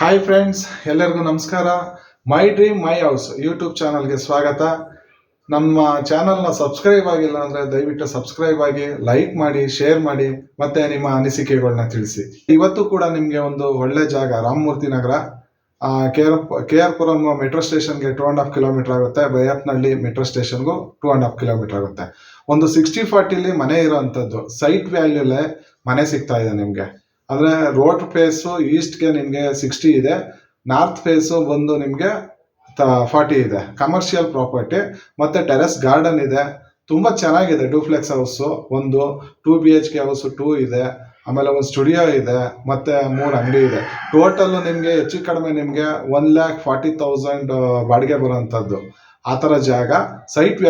Hi friends, ಎಲ್ಲರಿಗೂ ನಮಸ್ಕಾರ. My dream my house YouTube ಚಾನಲ್ಗೆ ಸ್ವಾಗತ. ನಮ್ಮ ಚಾನಲ್ನ ಸಬ್ಸ್ಕ್ರೈಬ್ ಆಗಿಲ್ಲ ಅಂದರೆ ದಯವಿಟ್ಟು ಸಬ್ಸ್ಕ್ರೈಬ್ ಆಗಿ, ಲೈಕ್ ಮಾಡಿ, ಶೇರ್ ಮಾಡಿ, ಮತ್ತೆ ನಿಮ್ಮ ಅನಿಸಿಕೆಗಳನ್ನ ತಿಳಿಸಿ. ಇವತ್ತು ಕೂಡ ನಿಮಗೆ ಒಂದು ಒಳ್ಳೆ ಜಾಗ, Ramamurthy Nagar, K R Puram metro ಸ್ಟೇಷನ್ಗೆ 2.5 ಕಿಲೋಮೀಟರ್ ಆಗುತ್ತೆ. ಬೈಯಪ್ಪನಹಳ್ಳಿ ಮೆಟ್ರೋ ಸ್ಟೇಷನ್ಗೂ 2.5 ಕಿಲೋಮೀಟರ್ ಆಗುತ್ತೆ. ಒಂದು 60-40 ಮನೆ ಇರೋವಂಥದ್ದು, ಸೈಟ್ ವ್ಯಾಲ್ಯೂಲೇ ಮನೆ ಸಿಗ್ತಾ ಇದೆ ನಿಮಗೆ. ಅಂದರೆ ರೋಡ್ ಫೇಸು ಈಸ್ಟ್ಗೆ ನಿಮಗೆ 60 ಇದೆ, ನಾರ್ತ್ ಫೇಸು ಬಂದು ನಿಮಗೆ 40 ಇದೆ. ಕಮರ್ಷಿಯಲ್ ಪ್ರಾಪರ್ಟಿ ಮತ್ತು ಟೆರೆಸ್ ಗಾರ್ಡನ್ ಇದೆ. ತುಂಬ ಚೆನ್ನಾಗಿದೆ. ಡೂಪ್ಲೆಕ್ಸ್ ಹೌಸು, ಒಂದು 2 BHK ಹೌಸು 2 ಇದೆ, ಆಮೇಲೆ ಒಂದು ಸ್ಟುಡಿಯೋ ಇದೆ, ಮತ್ತು 3 ಅಂಗಡಿ ಇದೆ. ಟೋಟಲ್ ನಿಮಗೆ ಹೆಚ್ಚು ಕಡಿಮೆ ನಿಮಗೆ 1,40,000 ಬಾಡಿಗೆ ಬರೋಂಥದ್ದು ಆ ಥರ ಜಾಗ. ಸೈಟ್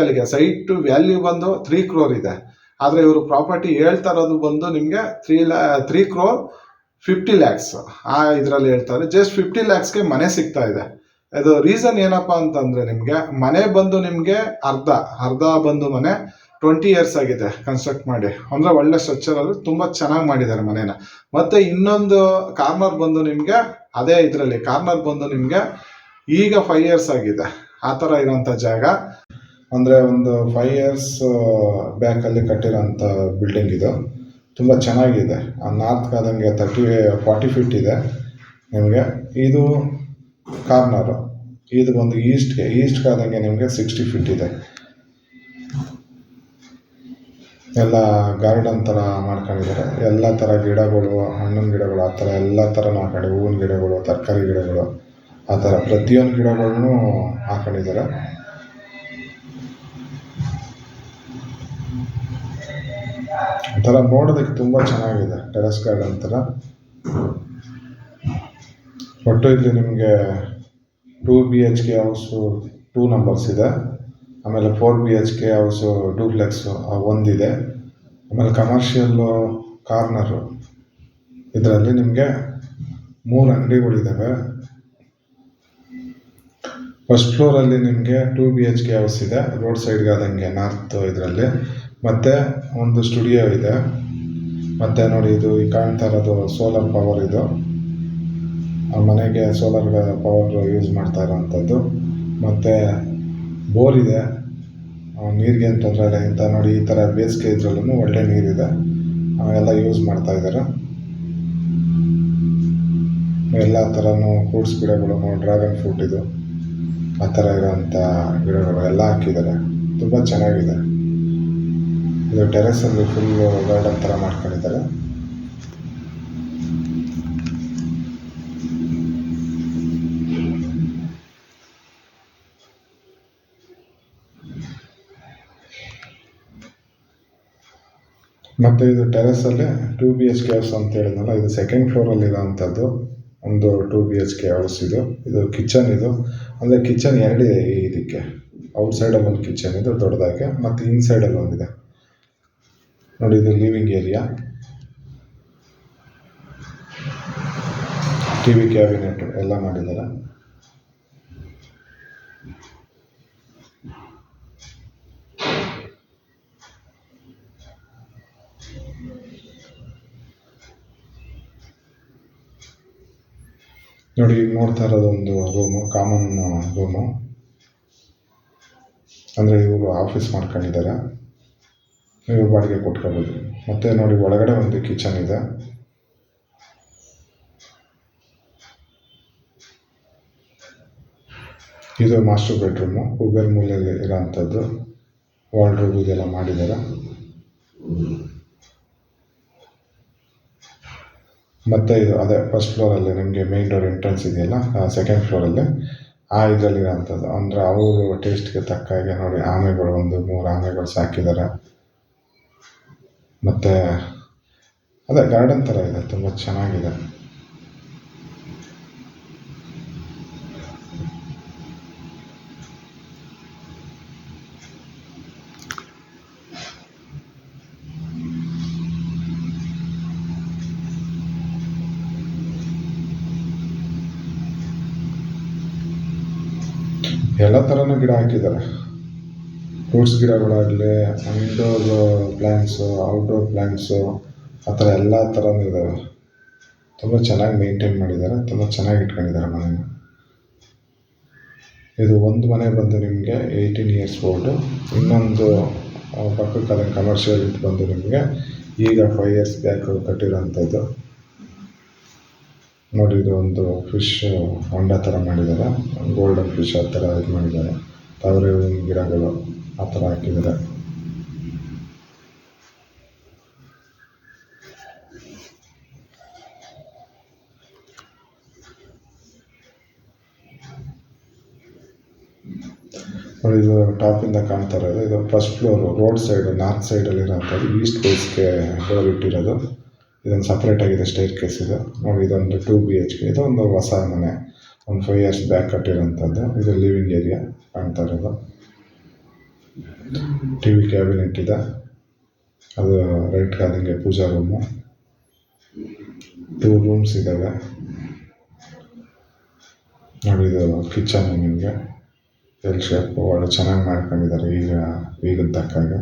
ವ್ಯಾಲ್ಯೂ ಬಂದು 3 crore ಇದೆ. ಆದರೆ ಇವರು ಪ್ರಾಪರ್ಟಿ ಹೇಳ್ತಾ ಇರೋದು ಬಂದು ನಿಮಗೆ 3 crore 50 lakhs ಇದರಲ್ಲಿ ಹೇಳ್ತಾರೆ. ಜಸ್ಟ್ 50 lakhsಗೆ ಮನೆ ಸಿಗ್ತಾ ಇದೆ. ಇದು ರೀಸನ್ ಏನಪ್ಪಾ ಅಂತಂದ್ರೆ, ನಿಮಗೆ ಮನೆ ಬಂದು ನಿಮಗೆ ಅರ್ಧ ಬಂದು ಮನೆ 20 years ಆಗಿದೆ ಕನ್ಸ್ಟ್ರಕ್ಟ್ ಮಾಡಿ. ಅಂದ್ರೆ ಒಳ್ಳೆ ಸ್ಟ್ರಕ್ಚರಲ್ಲಿ ತುಂಬ ಚೆನ್ನಾಗಿ ಮಾಡಿದ್ದಾರೆ ಮನೇನ. ಮತ್ತೆ ಇನ್ನೊಂದು ಕಾರ್ನರ್ ಬಂದು ನಿಮಗೆ ಅದೇ ಇದರಲ್ಲಿ ಕಾರ್ನರ್ ಬಂದು ನಿಮಗೆ ಈಗ 5 years ಆಗಿದೆ. ಆ ಥರ ಇರೋಂಥ ಜಾಗ. ಅಂದರೆ ಒಂದು 5 years ಬ್ಯಾಕಲ್ಲಿ ಕಟ್ಟಿರೋಂಥ ಬಿಲ್ಡಿಂಗ್ ಇದು. ತುಂಬ ಚೆನ್ನಾಗಿದೆ. ನಾರ್ತ್ ಆದಂಗೆ 40 feet ಇದೆ ನಿಮಗೆ. ಇದು ಕಾರ್ನರು. ಇದು ಒಂದು ಈಸ್ಟ್ಗೆ ಆದಂಗೆ ನಿಮಗೆ 60 feet ಇದೆ. ಎಲ್ಲ ಗಾರ್ಡನ್ ಥರ ಮಾಡ್ಕೊಂಡಿದ್ದಾರೆ. ಎಲ್ಲ ಥರ ಗಿಡಗಳು, ಹಣ್ಣಿನ ಗಿಡಗಳು, ಆ ಥರ ಎಲ್ಲ ಥರ ಮಾಡ್ಕೊಂಡು, ಹೂವಿನ ಗಿಡಗಳು, ತರಕಾರಿ ಗಿಡಗಳು, ಆ ಥರ ಪ್ರತಿಯೊಂದು ಗಿಡಗಳನ್ನೂ ಹಾಕೊಂಡಿದ್ದಾರೆ. ಒಂಥರ ನೋಡೋದಕ್ಕೆ ತುಂಬ ಚೆನ್ನಾಗಿದೆ. ಟೆರೆಸ್ ಗಾರ್ಡನ್ ಥರ. ಒಟ್ಟು ಇಲ್ಲಿ ನಿಮಗೆ 2 BHK ಹೌಸು 2 numbers ಇದೆ. ಆಮೇಲೆ 4 BHK ಹೌಸು ಡೂಪ್ಲೆಕ್ಸು ಒಂದಿದೆ. ಆಮೇಲೆ ಕಮರ್ಷಿಯಲ್ಲು ಕಾರ್ನರು. ಇದರಲ್ಲಿ ನಿಮಗೆ 3 ಅಂಗಡಿಗಳಿದ್ದಾವೆ. ಫಸ್ಟ್ ಫ್ಲೋರಲ್ಲಿ ನಿಮಗೆ 2 BHK ಹೌಸ್ ಇದೆ, ರೋಡ್ ಸೈಡ್ಗೆ ಆದಂಗೆ ನಾರ್ತ್ ಇದರಲ್ಲಿ. ಮತ್ತು ಒಂದು ಸ್ಟುಡಿಯೋ ಇದೆ. ಮತ್ತು ನೋಡಿ, ಇದು ಕಾಣ್ತಾ ಇರೋದು ಸೋಲಾರ್ ಪವರ್. ಇದು ಮನೆಗೆ ಸೋಲಾರ್ ಪವರ್ ಯೂಸ್ ಮಾಡ್ತಾ ಇರೋವಂಥದ್ದು. ಮತ್ತು ಬೋರ್ ಇದೆ, ನೀರಿಗೆ ಏನು ತೊಂದರೆ ಇಲ್ಲ. ಇಂಥ ನೋಡಿ, ಈ ಥರ ಬೇಸಿಗೆ ಇದರಲ್ಲೂ ಒಳ್ಳೆ ನೀರಿದೆ, ಎಲ್ಲ ಯೂಸ್ ಮಾಡ್ತಾ ಇದ್ದಾರೆ. ಎಲ್ಲ ಥರನೂ ಫ್ರೂಟ್ಸ್ ಗಿಡಗಳು, ಡ್ರ್ಯಾಗನ್ ಫ್ರೂಟ್, ಇದು ಆ ಥರ ಇರೋವಂಥ ಗಿಡಗಳು ಎಲ್ಲ ಹಾಕಿದ್ದಾರೆ. ತುಂಬ ಚೆನ್ನಾಗಿದೆ. ಇದು ಟೆರೆಸಲ್ಲಿ ಫುಲ್ ಗಾರ್ಡನ್ ಥರ ಮಾಡ್ಕೊಂಡಿದ್ದಾರೆ. ಮತ್ತು ಇದು ಟೆರೆಸಲ್ಲಿ 2 BHK ಹೌಸ್ ಅಂತ ಹೇಳಿದ್ನಲ್ಲ, ಇದು 2nd ಫ್ಲೋರಲ್ಲಿ ಇರೋವಂಥದ್ದು. ಒಂದು 2 BHK ಹೌಸ್ ಇದು. ಕಿಚನ್ ಇದು. ಅಂದರೆ ಕಿಚನ್ 2 ಇದೆ ಇದಕ್ಕೆ. ಔಟ್ಸೈಡಲ್ಲಿ ಒಂದು ಕಿಚನ್ ಇದು ದೊಡ್ಡದಾಗಿ, ಮತ್ತು ಇನ್ಸೈಡಲ್ಲಿ ಒಂದಿದೆ ನೋಡಿ. ಇದು ಲಿವಿಂಗ್ ಏರಿಯಾ. TV ಕ್ಯಾಬಿನೆಟ್ ಎಲ್ಲ ಮಾಡಿದ್ದಾರೆ. ನೋಡಿ, ಈಗ ನೋಡ್ತಾ ಇರೋದೊಂದು ರೂಮು, ಕಾಮನ್ ರೂಮು. ಅಂದರೆ ಇವರು ಆಫೀಸ್ ಮಾಡ್ಕೊಂಡಿದ್ದಾರೆ, ನೀವು ಬಾಡಿಗೆ ಕೊಟ್ಕೋಬೋದು. ಮತ್ತು ನೋಡಿ, ಒಳಗಡೆ ಒಂದು ಕಿಚನ್ ಇದೆ. ಇದು ಮಾಸ್ಟರ್ ಬೆಡ್ರೂಮು, ಕುಬೇರ್ ಮೂಲೆಯಲ್ಲಿ ಇರೋವಂಥದ್ದು. ವಾರ್ಡ್ರೋಬ್ ಇದೆಲ್ಲ ಮಾಡಿದ್ದಾರೆ. ಮತ್ತು ಇದು ಅದೇ ಫಸ್ಟ್ ಫ್ಲೋರಲ್ಲಿ ನಿಮಗೆ ಮೇನ್ ಡೋರ್ ಎಂಟ್ರೆನ್ಸ್ ಇದೆಯಲ್ಲ, 2nd ಫ್ಲೋರಲ್ಲಿ ಇದರಲ್ಲಿರೋಂಥದ್ದು. ಅಂದರೆ ಅವರು ಟೇಸ್ಟ್ಗೆ ತಕ್ಕ ಹಾಗೆ ನೋಡಿ, ಆಮೆಗಳು ಒಂದು 3 ಆಮೆಗಳು ಸಾಕಿದ್ದಾರೆ. ಮತ್ತು ಅದೇ ಗಾರ್ಡನ್ ಥರ ಇದೆ, ತುಂಬ ಚೆನ್ನಾಗಿದೆ. ಎಲ್ಲ ಥರನೂ ಗಿಡ ಹಾಕಿದ್ದಾರೆ. ಫ್ರೂಟ್ಸ್ ಗಿಡಗಳಾಗಲಿ, ಇಂಡೋರ್ ಪ್ಲ್ಯಾಂಟ್ಸು, ಔಟ್ಡೋರ್ ಪ್ಲ್ಯಾಂಟ್ಸು, ಆ ಥರ ಎಲ್ಲ ಥರನೂ ಇದ್ದಾವೆ. ತುಂಬ ಚೆನ್ನಾಗಿ ಮೇಂಟೈನ್ ಮಾಡಿದ್ದಾರೆ, ತುಂಬ ಚೆನ್ನಾಗಿ ಇಟ್ಕೊಂಡಿದ್ದಾರೆ ಮನೇನ. ಇದು ಒಂದು ಮನೆ ಬಂದು ನಿಮಗೆ 18 ಇಯರ್ಸ್ ಓಲ್ಡು. ಇನ್ನೊಂದು ಪಕ್ಕದ ಕಮರ್ಷಿಯಲ್ ಇದು ಬಂದು ನಿಮಗೆ ಈಗ 5 ಇಯರ್ಸ್ ಬ್ಯಾಕ್ ಕಟ್ಟಿರೋಂಥದ್ದು. ನೋಡಿ, ಇದು ಒಂದು ಫಿಶ್ ಹೊಂಡ ಥರ ಮಾಡಿದ್ದಾರೆ, ಗೋಲ್ಡನ್ ಫಿಶ್ ಆ ಥರ ಇದು ಮಾಡಿದ್ದಾರೆ. ತಾವರೆ ಹೂವಿನ ಗಿಡಗಳು ಆ ಥರ ಹಾಕಿದ್ದಾರೆ. ಇದು ಟಾಪಿಂದ ಕಾಣ್ತಾ ಇರೋದು, ಇದು first floor, road side north ಸೈಡಲ್ಲಿ ಇರೋಂಥದ್ದು. East ಫೇಸ್ಗೆ door ಇಟ್ಟಿರೋದು. ಇದೊಂದು ಸಪ್ರೇಟ್ ಆಗಿದೆ ಸ್ಟೇರ್ ಕೇಸ್ ಇದು. ನೋಡಿ, ಇದೊಂದು 2 BHK. ಇದು ಒಂದು ಹೊಸ ಮನೆ, ಒಂದು 5 ಇಯರ್ಸ್ ಬ್ಯಾಕ್ ಕಟ್ಟಿರೋಂಥದ್ದು. ಇದು ಲಿವಿಂಗ್ ಏರಿಯಾ ಕಾಣ್ತಾ ಇರೋದು. TV ಕ್ಯಾಬಿನೆಟ್ ಇದೆ, ಅದು ರೈಟ್ ಕಾಲಿಂಗೆ ಪೂಜಾ ರೂಮು. 2 ರೂಮ್ಸ್ ಇದ್ದಾವೆ. ನೋಡಿ, ಇದು ಕಿಚನ್ ನಿಮಗೆ ಎಲ್ ಶೇಪ್ ಒಳ್ಳೆ ಚೆನ್ನಾಗಿ ಮಾಡ್ಕೊಂಡಿದ್ದಾರೆ ಈಗಿನ ತಕ್ಕಾಗ.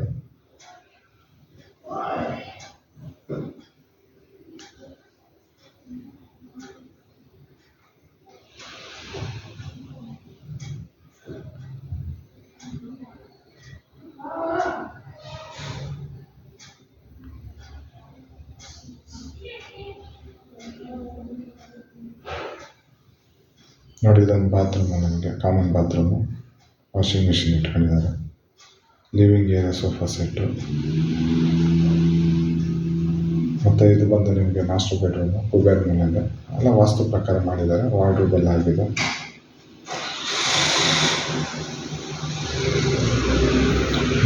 ನೋಡಿ, ಇದೊಂದು ಬಾತ್ರೂಮು, ನಮಗೆ ಕಾಮನ್ ಬಾತ್ರೂಮು. ವಾಷಿಂಗ್ ಮಿಷಿನ್ ಇಟ್ಕೊಂಡಿದ್ದಾರೆ. Living area sofa set. ಮತ್ತು ಇದು ಬಂದು ನಿಮಗೆ ಮಾಸ್ಟರ್ ಬೆಡ್ರೂಮು, ಕುಬೇರ್ ಮನೆಗೆ ಎಲ್ಲ ವಾಸ್ತು ಪ್ರಕಾರ ಮಾಡಿದ್ದಾರೆ. ವಾರ್ಡ್ರೋಬ್ ಎಲ್ಲ ಆಗಿದೆ.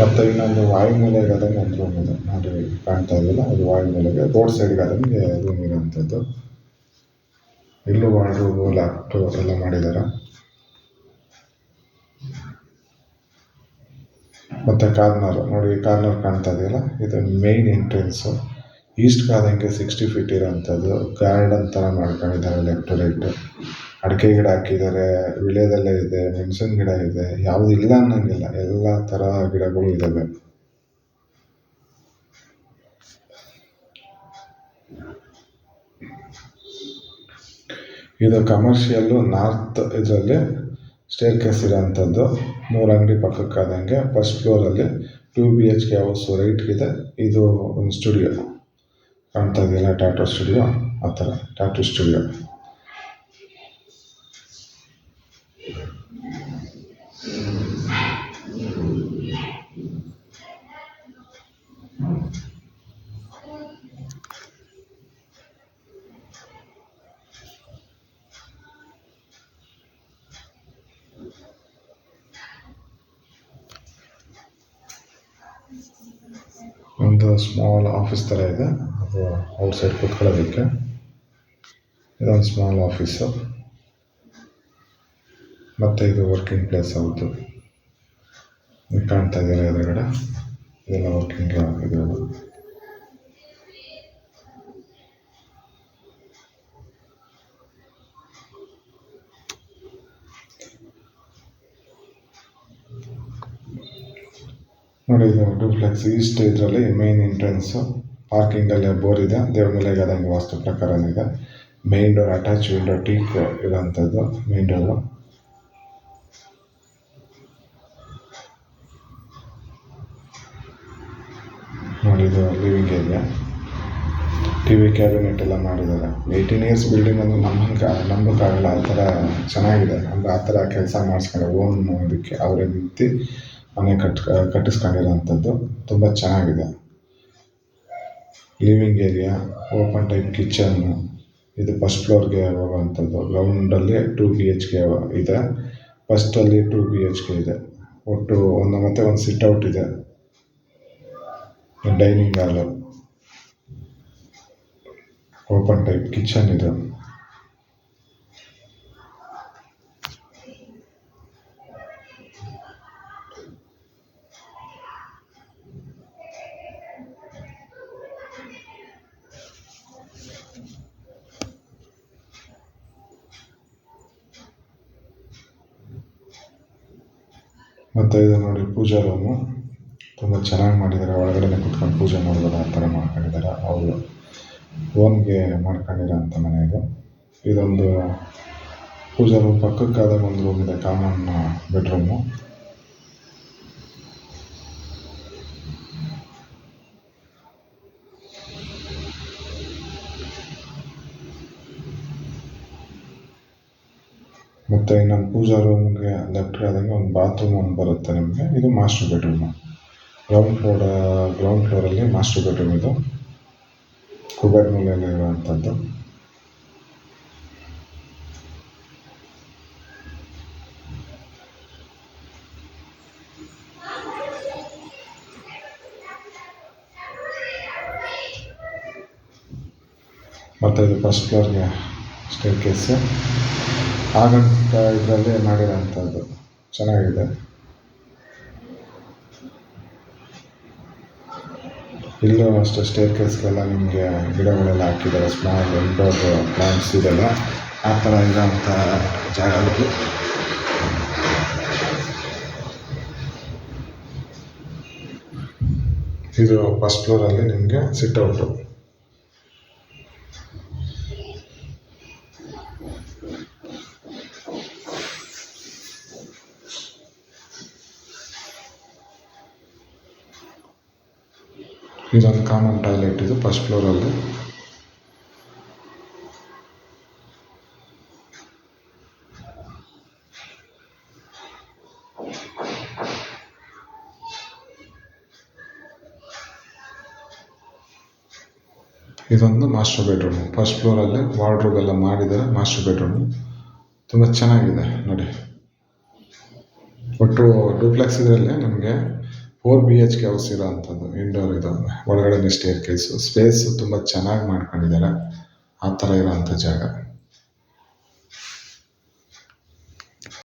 ಮತ್ತು ಇನ್ನೊಂದು ವಾಯುಮೂಲೆಗೆ ಅದನ್ನು ಒಂದು ರೂಮ್ ಇದೆ, ನೋಡಿ ಕಾಣ್ತಾ ಇದೆಯಲ್ಲ, ಅದು ವಾಯುಮೂಲೆಗೆ. ರೋಡ್ ಸೈಡ್ಗೆ ಅದಕ್ಕೆ ರೂಮ್ ಇರೋಂಥದ್ದು. ಇಲ್ಲೂ ವಾರ್ಡ್ರೋಬು, ಲ್ಯಾಪ್ಟಾಪ್ ಎಲ್ಲ ಮಾಡಿದ್ದಾರೆ. ಮತ್ತು ಕಾರ್ನರ್ ನೋಡಿ, ಕಾರ್ನರ್ ಕಾಣ್ತಾ ಇದೆಯಲ್ಲ, ಇದು ಮೇಯ್ನ್ ಎಂಟ್ರೆನ್ಸು. ಈಸ್ಟ್ ಕಾದಂಗೆ 60 ಫೀಟ್ ಇರೋಂಥದ್ದು. ಗಾರ್ಡನ್ ಥರ ಮಾಡ್ಕೊಂಡಿದ್ದಾರೆ, ಲೆಫ್ಟ್ ಟು ರೈಟ್. ಅಡಿಕೆ ಗಿಡ ಹಾಕಿದ್ದಾರೆ, ವಿಳ್ಯದೆಲೆ ಇದೆ, ಮೆಣಸಿನ ಗಿಡ ಇದೆ, ಯಾವುದು ಇಲ್ಲ ಅನ್ನೋಂಗಿಲ್ಲ, ಎಲ್ಲ ಥರ ಗಿಡಗಳು ಇದ್ದಾವೆ. ಇದು ಕಮರ್ಷಿಯಲ್ಲು ನಾರ್ತ್ ಇದರಲ್ಲಿ ಸ್ಟೇರ್ ಕೇಸ್ ಇರೋಂಥದ್ದು. 3 ಅಂಗಡಿ ಪಕ್ಕಕ್ಕಾದಂಗೆ ಫಸ್ಟ್ ಫ್ಲೋರಲ್ಲಿ 2 BHK ಹೌಸು ರೈಟ್ಗಿದೆ. ಇದು ಒಂದು ಸ್ಟುಡಿಯೋ ಕಾಣ್ತಾ ಇದೆಯಲ್ಲ, ಟ್ಯಾಟೂ ಸ್ಟುಡಿಯೋ ಆ ಥರ, ಟ್ಯಾಟೂ ಸ್ಟುಡಿಯೋ. ಒಂದು ಸ್ಮಾಲ್ ಆಫೀಸ್ ಥರ ಇದೆ, ಅದು ಔಟ್ಸೈಡ್ ಕೂತ್ಕೊಳ್ಳೋದಕ್ಕೆ. ಇದೊಂದು ಸ್ಮಾಲ್ ಆಫೀಸು. ಮತ್ತು ಇದು ವರ್ಕಿಂಗ್ ಪ್ಲೇಸ್ ಹೌದು, ಕಾಣ್ತಾ ಇದೆಯಲ್ಲ ಎದುರುಗಡೆ, ಇದೆಲ್ಲ ವರ್ಕಿಂಗ್ ಇದು. ನೋಡಿ, ಇದು ಡೂಪ್ಲೆಕ್ಸ್. ಈಸ್ಟ್ ಇದರಲ್ಲಿ ಮೇನ್ ಎಂಟ್ರೆನ್ಸು. ಪಾರ್ಕಿಂಗಲ್ಲಿ ಬೋರ್ ಇದೆ, ದೇವ್ರ ಮೇಲೆ ಅದಂಗೆ ವಾಸ್ತು ಪ್ರಕಾರನೇ ಇದೆ. Main door attach window teak ಇರೋಂಥದ್ದು ಮೇನ್ ಡೋರು. ನೋಡಿ, ಇದು ಲಿವಿಂಗ್ ಏರಿಯಾ. TV ಕ್ಯಾಬಿನೆಟ್ ಎಲ್ಲ ಮಾಡಿದ್ದಾರೆ. 18 ಇಯರ್ಸ್ ಬಿಲ್ಡಿಂಗ್ ಅಂದ್ರೆ ನಂಬೋಕ್ಕಾಗಲ್ಲ, ಆ ಥರ ಚೆನ್ನಾಗಿದೆ. ಅಂದರೆ ಆ ಥರ ಕೆಲಸ ಮಾಡಿಸ್ಕೊಂಡು ಓನ್ ಇದಕ್ಕೆ ಅವರೇ ನಿಂತು ಮನೆ ಕಟ್ಟಿಸ್ಕೊಂಡಿರೋಂಥದ್ದು. ತುಂಬ ಚೆನ್ನಾಗಿದೆ. Living area, open type kitchen. ಇದು ಫಸ್ಟ್ ಫ್ಲೋರ್ಗೆ ಹೋಗುವಂಥದ್ದು. ಗ್ರೌಂಡಲ್ಲಿ 2 BHK ಇದೆ, ಫಸ್ಟಲ್ಲಿ 2 BHK ಇದೆ. ಒಟ್ಟು ಮತ್ತು ಒಂದು ಸಿಟ್ಔಟ್ ಇದೆ. ಡೈನಿಂಗ್ ಹಾಲು, ಓಪನ್ ಟೈಪ್ ಕಿಚನ್ ಇದೆ. ಮತ್ತು ಇದು ನೋಡಿ ಪೂಜಾ ರೂಮು, ತುಂಬ ಚೆನ್ನಾಗಿ ಮಾಡಿದ್ದಾರೆ. ಒಳಗಡೆ ಕುತ್ಕೊಂಡು ಪೂಜೆ ಮಾಡ್ಬೋದು, ಆ ಥರ ಮಾಡ್ಕೊಂಡಿದ್ದಾರೆ ಅವರು. ಓನ್ಗೆ ಮಾಡ್ಕೊಂಡಿರೋಂಥ ಮನೆ ಇದು. ಇದೊಂದು ಪೂಜಾ ರೂಮ್ ಪಕ್ಕಕ್ಕಾದಾಗ ಒಂದು ರೂಮ್ ಇದೆ, ಕಾಮನ್ ಬೆಡ್ರೂಮು. ಮತ್ತು ಇನ್ನೊಂದು ಪೂಜಾ ರೂಮ್ಗೆ ಲೆಫ್ಟ್ಗೆ ಆದಂಗೆ ಒಂದು ಬಾತ್ರೂಮ್ ಒಂದು ಬರುತ್ತೆ ನಿಮಗೆ. ಇದು ಮಾಸ್ಟರ್ ಬೆಡ್ರೂಮು. ಗ್ರೌಂಡ್ ಫ್ಲೋರಲ್ಲಿ ಮಾಸ್ಟರ್ ಬೆಡ್ರೂಮ್ ಇದು, ಕುಬೇರ್ ಮೂಲೆಯಲ್ಲಿ ಇರುವಂಥದ್ದು. ಮತ್ತು ಇದು ಫಸ್ಟ್ ಫ್ಲೋರ್ಗೆ ಸ್ಟೇರ್ ಕೇಸು ಆಗಂತ ಇದರಲ್ಲಿ ಮಾಡಿರೋಂಥದ್ದು, ಚೆನ್ನಾಗಿದೆ. ಇಲ್ಲೂ ಅಷ್ಟೇ ಸ್ಟೇರ್ ಕೇಸ್ಗೆಲ್ಲ ನಿಮಗೆ ಗಿಡಗಳೆಲ್ಲ ಹಾಕಿದ್ದಾರೆ, ಸ್ಮಾಲ್ ಇಂಡೋರ್ ಪ್ಲಾಂಟ್ಸ್ ಇದೆಲ್ಲ ಆ ಥರ ಇರೋಂಥ ಜಾಗಗಳು. ಇದು ಫಸ್ಟ್ ಫ್ಲೋರಲ್ಲಿ ನಿಮಗೆ ಸಿಟ್ಔಟು. ಇದೊಂದು ಕಾಮನ್ ಟಾಯ್ಲೆಟ್ ಇದು ಫಸ್ಟ್ ಫ್ಲೋರಲ್ಲಿ. ಇದೊಂದು ಮಾಸ್ಟರ್ ಬೆಡ್ರೂಮು. ಫಸ್ಟ್ ಫ್ಲೋರಲ್ಲಿ ವಾರ್ಡ್ರೋಬ್ ಎಲ್ಲ ಮಾಡಿದ್ದಾರೆ. ಮಾಸ್ಟರ್ ಬೆಡ್ರೂಮು ತುಂಬ ಚೆನ್ನಾಗಿದೆ ನೋಡಿ. ಒಟ್ಟು ಡೂಪ್ಲೆಕ್ಸ್ ಇದರಲ್ಲಿ ನಿಮಗೆ 4 BHK ಹೌಸ್ ಇರೋ ಅಂಥದ್ದು. ಇಂಡೋರ್ ಇದು, ಒಳಗಡೆ ಸ್ಟೇರ್ ಕೇಸು, ಸ್ಪೇಸು ತುಂಬ ಚೆನ್ನಾಗಿ ಮಾಡ್ಕೊಂಡಿದ್ದಾರೆ. ಆ ಥರ ಇರೋಂಥ ಜಾಗ.